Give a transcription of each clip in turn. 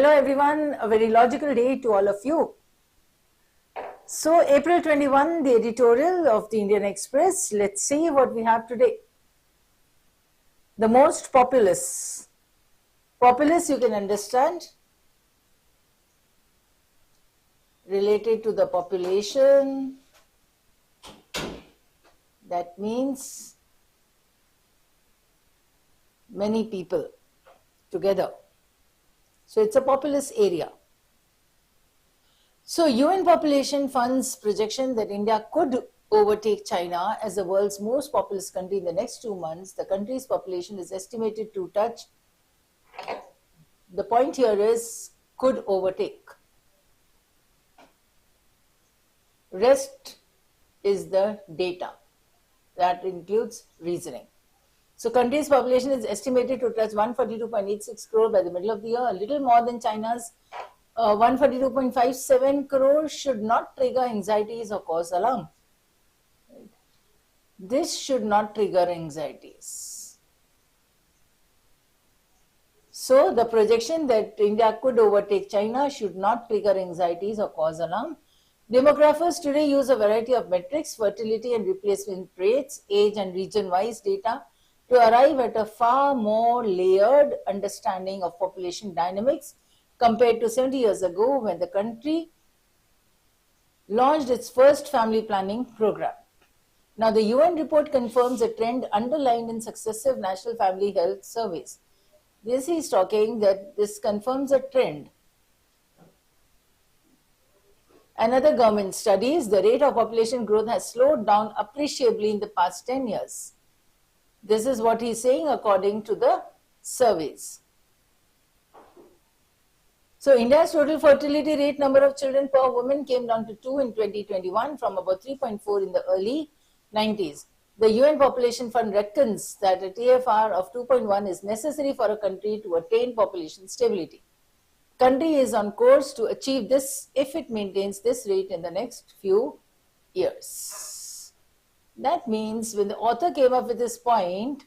Hello everyone, a very logical day to all of you. So April 21, the editorial of the Indian Express. Let's see what we have today. The most populous. Populous you can understand, related to the population. That means many people together. So it's a populous area. So UN Population Fund's projection that India could overtake China as the world's most populous country in the next 2 months. The country's population is estimated to touch, the point here is could overtake. Rest is the data. That includes reasoning. So country's population is estimated to touch 142.86 crore by the middle of the year, a little more than China's 142.57 crore should not trigger anxieties or cause alarm. This should not trigger anxieties. So the projection that India could overtake China should not trigger anxieties or cause alarm. Demographers today use a variety of metrics, fertility and replacement rates, age and region-wise data, to arrive at a far more layered understanding of population dynamics compared to 70 years ago when the country launched its first family planning program. Now, the UN report confirms a trend underlined in successive national family health surveys. This is talking that this confirms a trend. Another government studies, the rate of population growth has slowed down appreciably in the past 10 years. This is what he's saying according to the surveys. So India's total fertility rate, number of children per woman, came down to 2 in 2021 from about 3.4 in the early 90s. The UN Population Fund reckons that a TFR of 2.1 is necessary for a country to attain population stability. Country is on course to achieve this if it maintains this rate in the next few years. That means when the author came up with this point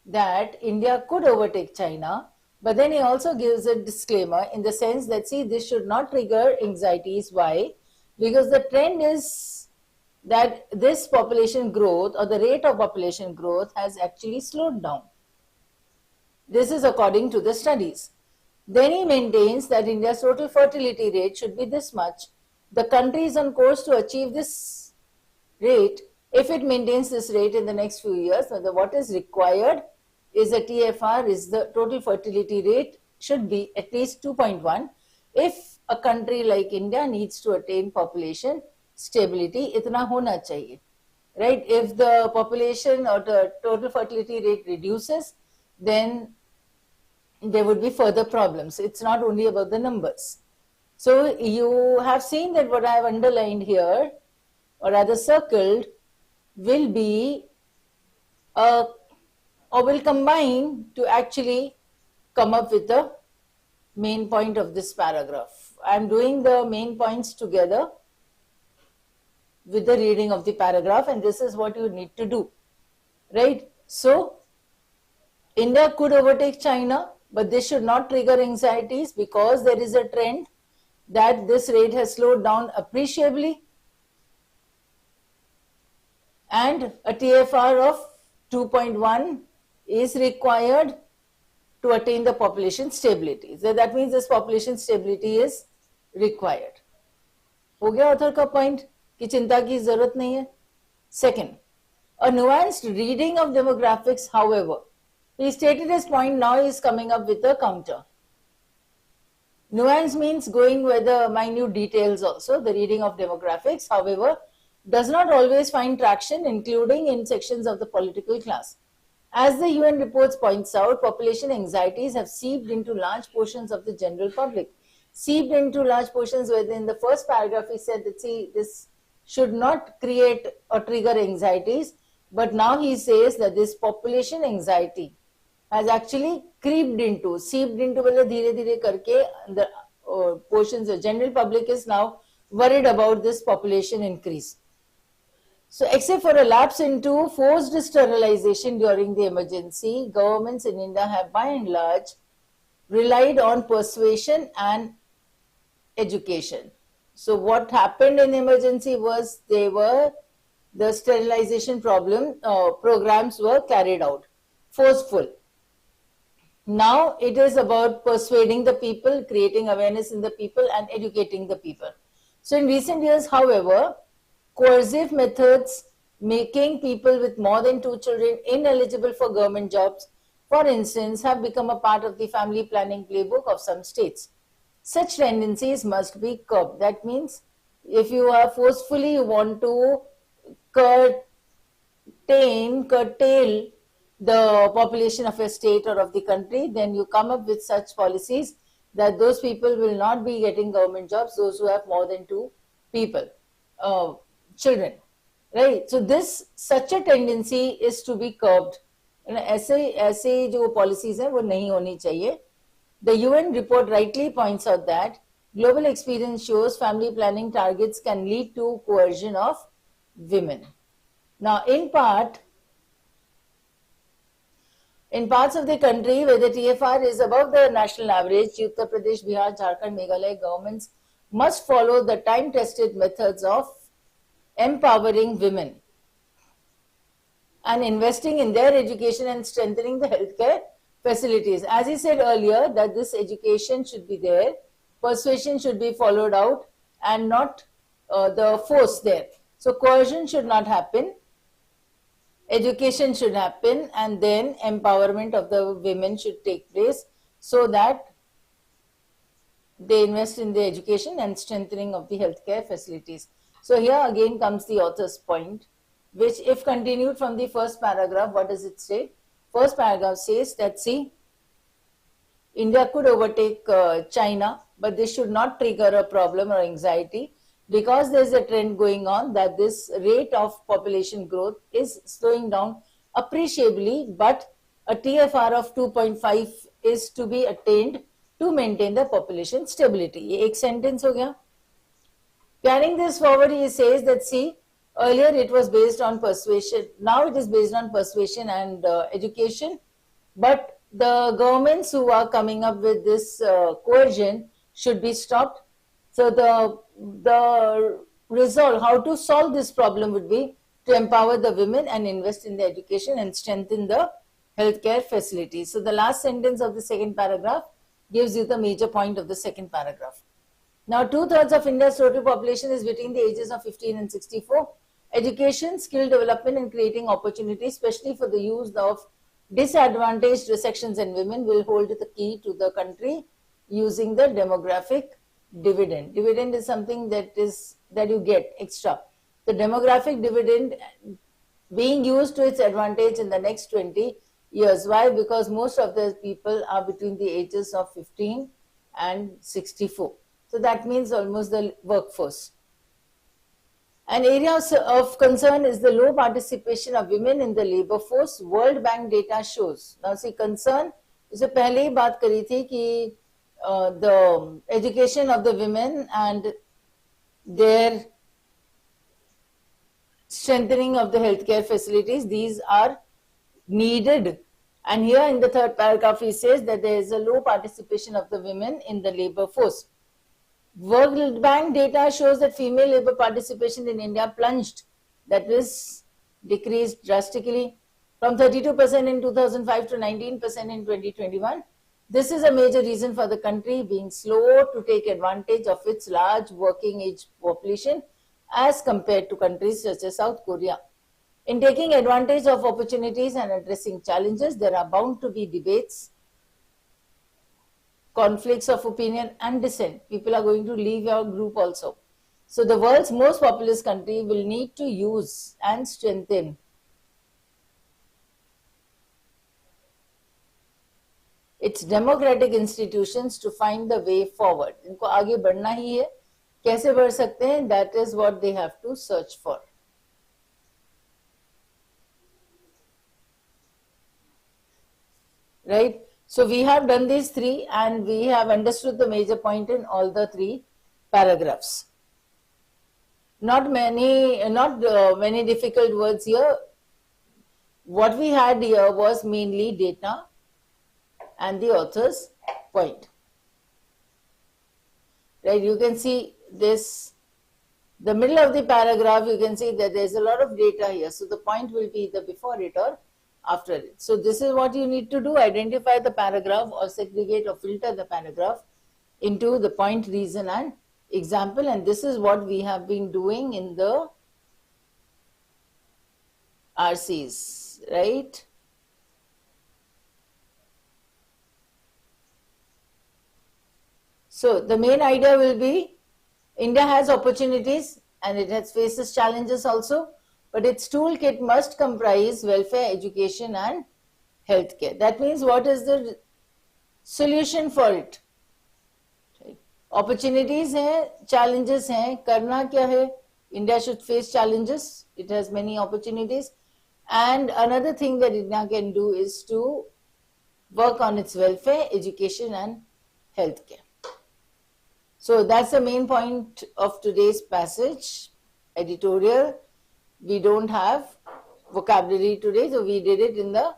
that India could overtake China, but then he also gives a disclaimer in the sense that, see, this should not trigger anxieties. Why? Because the trend is that this population growth or the rate of population growth has actually slowed down. This is according to the studies. Then he maintains that India's total fertility rate should be this much. The country is on course to achieve this rate if it maintains this rate in the next few years. So what is required is a TFR, is the total fertility rate should be at least 2.1 if a country like India needs to attain population stability. Itna hona chahiye, right? If the population or the total fertility rate reduces, then there would be further problems. It's not only about the numbers. So you have seen that what I have underlined here, or rather circled, will be or will combine to actually come up with the main point of this paragraph. I am doing the main points together with the reading of the paragraph, and this is what you need to do, right? So India could overtake China, but this should not trigger anxieties because there is a trend that this rate has slowed down appreciably, and a TFR of 2.1 is required to attain the population stability. So that means this population stability is required. हो गया author का point कि चिंता की जरूरत नहीं है. Second, a nuanced reading of demographics, however, he stated his point, now he is coming up with a counter. Nuance means going where the minute details also, the reading of demographics, however, does not always find traction, including in sections of the political class. As the UN reports points out, population anxieties have seeped into large portions of the general public. Seeped into large portions, where in the first paragraph he said that, see, this should not create or trigger anxieties, but now he says that this population anxiety has actually creeped into, seeped into, well, dheere dheere karke, the portions of general public is now worried about this population increase. So except for a lapse into forced sterilization during the emergency, governments in India have by and large relied on persuasion and education. So what happened in emergency was the sterilization programs were carried out, forceful. Now it is about persuading the people, creating awareness in the people, and educating the people. So in recent years, however, coercive methods making people with more than 2 children ineligible for government jobs, for instance, have become a part of the family planning playbook of some states. Such tendencies must be curbed. That means if you are forcefully you want to curtail the population of a state or of the country, then you come up with such policies that those people will not be getting government jobs, those who have more than 2 children, right? So such a tendency is to be curbed. ऐसे जो policies हैं वो नहीं होनी चाहिए. The UN report rightly points out that global experience shows family planning targets can lead to coercion of women. Now, in parts of the country where the TFR is above the national average, Uttar Pradesh, Bihar, Jharkhand, Meghalaya governments must follow the time-tested methods of empowering women and investing in their education and strengthening the healthcare facilities. As he said earlier, that this education should be there, persuasion should be followed out, and not the force there. So coercion should not happen, education should happen, and then empowerment of the women should take place so that they invest in the education and strengthening of the healthcare facilities. So here again comes the author's point, which if continued from the first paragraph, what does it say? First paragraph says that, see, India could overtake China, but this should not trigger a problem or anxiety, because there is a trend going on that this rate of population growth is slowing down appreciably, but a TFR of 2.5 is to be attained to maintain the population stability. ये एक sentence हो गया. Carrying this forward, he says that, see, earlier it was based on persuasion, now it is based on persuasion and education, but the governments who are coming up with this coercion should be stopped. So the resolve, how to solve this problem would be to empower the women and invest in the education and strengthen the healthcare facilities. So the last sentence of the second paragraph gives you the major point of the second paragraph. Now, 2/3 of India's total population is between the ages of 15 and 64. Education, skill development, and creating opportunities, especially for the youth of disadvantaged sections and women, will hold the key to the country using the demographic dividend. Dividend is something that you get extra. The demographic dividend being used to its advantage in the next 20 years. Why? Because most of the people are between the ages of 15 and 64. So that means almost the workforce. An area of concern is the low participation of women in the labor force. World Bank data shows. Now see, concern, उससे पहले ही बात करी थी कि the education of the women and their strengthening of the healthcare facilities, these are needed. And here in the third paragraph, he says that there is a low participation of the women in the labor force. World Bank data shows that female labor participation in India plunged, that is, decreased drastically from 32% in 2005 to 19% in 2021. This is a major reason for the country being slow to take advantage of its large working age population as compared to countries such as South Korea. In taking advantage of opportunities and addressing challenges, there are bound to be debates, conflicts of opinion, and dissent. People are going to leave your group also. So the world's most populous country will need to use and strengthen its democratic institutions to find the way forward. इनको आगे बढ़ना ही है. कैसे बढ़ सकते हैं? That is what they have to search for. Right? So we have done these three and we have understood the major point in all the three paragraphs. Not many difficult words here. What we had here was mainly data and the author's point. Right, you can see this, the middle of the paragraph, you can see that there's a lot of data here. So the point will be either before it or after it. So this is what you need to do, identify the paragraph or segregate or filter the paragraph into the point, reason and example. And this is what we have been doing in the RCs, right? So the main idea will be India has opportunities and it has faces challenges also, but its toolkit must comprise welfare, education and healthcare. That means what is the solution for it? Opportunities hai, challenges hai, karna kya hai? India should face challenges. It has many opportunities. And another thing that India can do is to work on its welfare, education and healthcare. So that's the main point of today's passage, editorial. We don't have vocabulary today, so we did it in the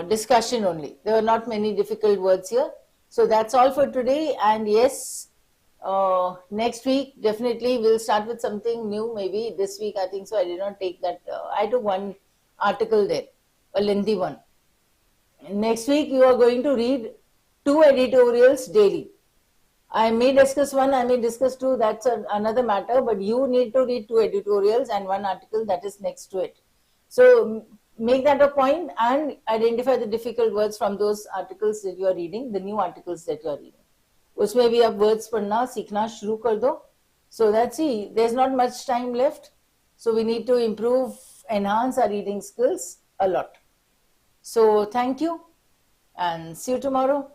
discussion only. There were not many difficult words here. So that's all for today. And yes, next week definitely we'll start with something new. Maybe this week I think so. I did not take that. I took one article there, a lengthy one. Next week you are going to read 2 editorials daily. I may discuss one, I may discuss 2, that's another matter, but you need to read 2 editorials and 1 article that is next to it. So make that a point and identify the difficult words from those articles that you are reading, the new articles that you are reading. Usme bhi ab words padna, seekhna shuru kar do. So that's it. There's not much time left. So we need to improve, enhance our reading skills a lot. So thank you and see you tomorrow.